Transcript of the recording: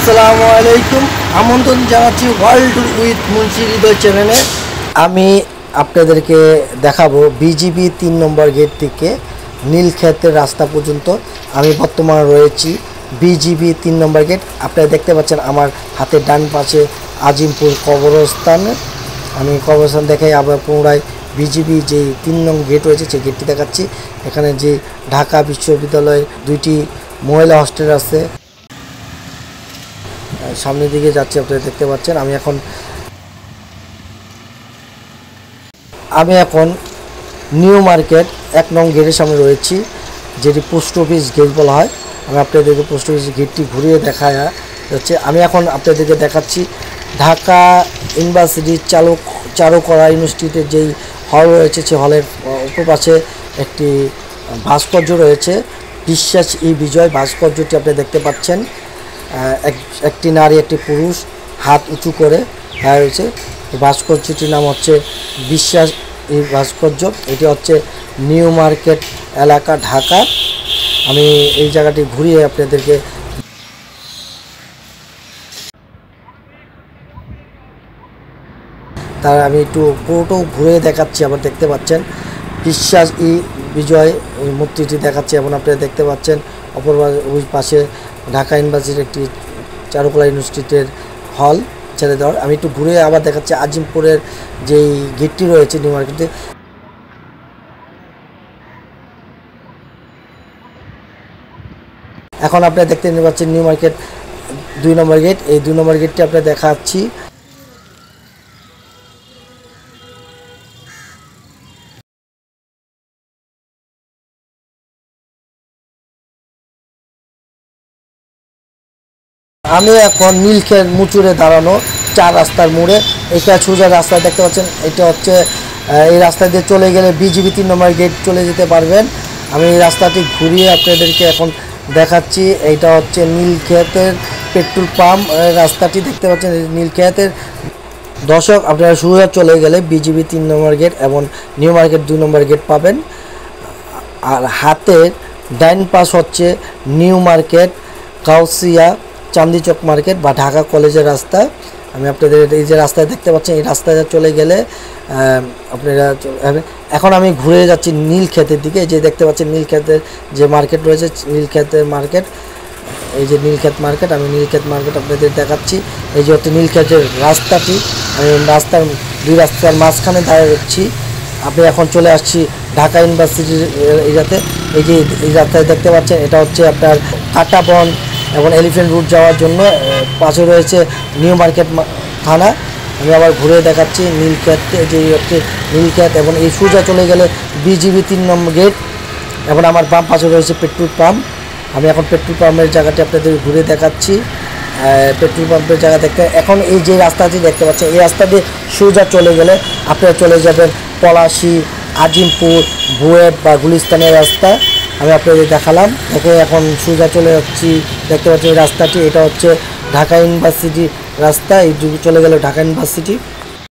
আসসালামু আলাইকুম। আমন্ত্রণ জানাচ্ছি ওয়ার্ল্ড উইথ মুন্সি হৃদয় চ্যানেলে। আমি আপনাদেরকে দেখাবো বিজিবি 3 নম্বর গেট থেকে নীলক্ষেতের রাস্তা পর্যন্ত। আমি বর্তমানে রয়েছি বিজিবি 3 নম্বর গেট। আপনারা দেখতে পাচ্ছেন আমার হাতের ডান পাশে আজিমপুর কবরস্থান। আমি কবরস্থান দেখাই আবার পুনরায় বিজিবি যে 3 নং গেট রয়েছে সেই গেটটি দেখাচ্ছি। এখানে যে ঢাকা বিশ্ববিদ্যালয়ে 2টি মহিলা হস্টেল আছে, সামনের দিকে যাচ্ছি, আপনারা দেখতে পাচ্ছেন। আমি এখন নিউ মার্কেট 1 নং গেটের সামনে রয়েছি, যেটি পোস্ট অফিস গেট বলা হয়। আমি আপনাদেরকে পোস্ট অফিস গেটটি ঘুরিয়ে দেখা যাচ্ছে। আমি এখন আপনাদেরকে দেখাচ্ছি ঢাকা ইউনিভার্সিটির চারুকলা ইউনিভার্সিটির যেই হল রয়েছে, সেই হলের উপর পাশে একটি ভাস্কর্য রয়েছে, বিশ্বাস ই বিজয় ভাস্কর্যটি আপনি দেখতে পাচ্ছেন। একটি নারী একটি পুরুষ হাত উঁচু করে রয়েছে। ভাস্কর্যটির নাম হচ্ছে বিশ্বাস ই ভাস্কর্য। এটি হচ্ছে নিউ মার্কেট এলাকা, ঢাকা। আমি এই জায়গাটি ঘুরিয়ে আপনাদেরকে আমি একটু পুরোটাও ঘুরে দেখাচ্ছি। আবার দেখতে পাচ্ছেন বিশ্বাস ই বিজয় মূর্তিটি দেখাচ্ছি। এবং আপনারা দেখতে পাচ্ছেন অপর ওই পাশে ঢাকা ইউনিভার্সিটির একটি চারুকলা ইউনিভার্সিটির হল ছেড়ে দেওয়ার। আমি একটু ঘুরে আবার দেখাচ্ছি আজিমপুরের যেই গেটটি রয়েছে নিউ মার্কেটে। এখন আপনারা দেখতে পাচ্ছেন নিউ মার্কেট 2 নম্বর গেট। এই 2 নম্বর গেটটি আপনারা দেখাচ্ছি। আমি এখন নীলক্ষেত মুচুরে দাঁড়ানো 4 রাস্তার মোড়ে। এটা সোজা রাস্তা দেখতে পাচ্ছেন। এটা হচ্ছে এই রাস্তা দিয়ে চলে গেলে বিজিবি 3 নম্বর গেট চলে যেতে পারবেন। আমি এই রাস্তাটি ঘুরিয়ে আপনাদেরকে এখন দেখাচ্ছি। এইটা হচ্ছে নীলক্ষেতের পেট্রোল পাম্প। রাস্তাটি দেখতে পাচ্ছেন নীলক্ষেতের। দর্শক, আপনারা সোজা চলে গেলে বিজিবি 3 নম্বর গেট এবং নিউ মার্কেট 2 নম্বর গেট পাবেন। আর হাতের ডাইন পাশ হচ্ছে নিউ মার্কেট, কাউসিয়া, চান্দিচক মার্কেট বা ঢাকা কলেজের রাস্তা। আমি আপনাদের এই যে রাস্তায় দেখতে পাচ্ছেন, এই রাস্তায় চলে গেলে আপনারা এখন আমি ঘুরে যাচ্ছি নীলক্ষেতের দিকে। এই যে দেখতে পাচ্ছেন নীলক্ষেতের যে মার্কেট রয়েছে, নীলক্ষেতের মার্কেট, এই যে নীলক্ষেত মার্কেট। আমি নীলক্ষেত মার্কেট আপনাদের দেখাচ্ছি। এই যে হচ্ছে নীলক্ষেতের রাস্তাটি। আমি দুই রাস্তার মাঝখানে দাঁড়িয়ে যাচ্ছি। আপনি এখন চলে আসছি ঢাকা ইউনিভার্সিটির এরিয়াতে। এই যে এই রাস্তায় দেখতে পাচ্ছেন, এটা হচ্ছে আপনার কাটাবন এবং এলিফ্যান্ট রুট যাওয়ার জন্য। পাশে রয়েছে নিউ মার্কেট থানা। আমি আবার ঘুরে দেখাচ্ছি নীলক্ষেত, যে হচ্ছে নীলক্ষেত এবং এই সোজা চলে গেলে বিজিবি 3 নম্বর গেট। এবং আমার বাম পাশে রয়েছে পেট্রোল পাম্প। আমি এখন পেট্রোল পাম্পের জায়গাটি আপনাদের ঘুরে দেখাচ্ছি। পেট্রোল পাম্পের জায়গা দেখতে এখন এই যে রাস্তাটি দেখতে পাচ্ছেন, এই রাস্তা দিয়ে সোজা চলে গেলে আপনারা চলে যাবেন পলাশী, আজিমপুর, বুয়েট বা গুলিস্তানের রাস্তা। আমি আপনাদের দেখালাম। দেখে এখন সোজা চলে যাচ্ছি। দেখতে পাচ্ছি এই রাস্তাটি, এটা হচ্ছে ঢাকা ইউনিভার্সিটি রাস্তা। এই চলে গেল ঢাকা ইউনিভার্সিটি।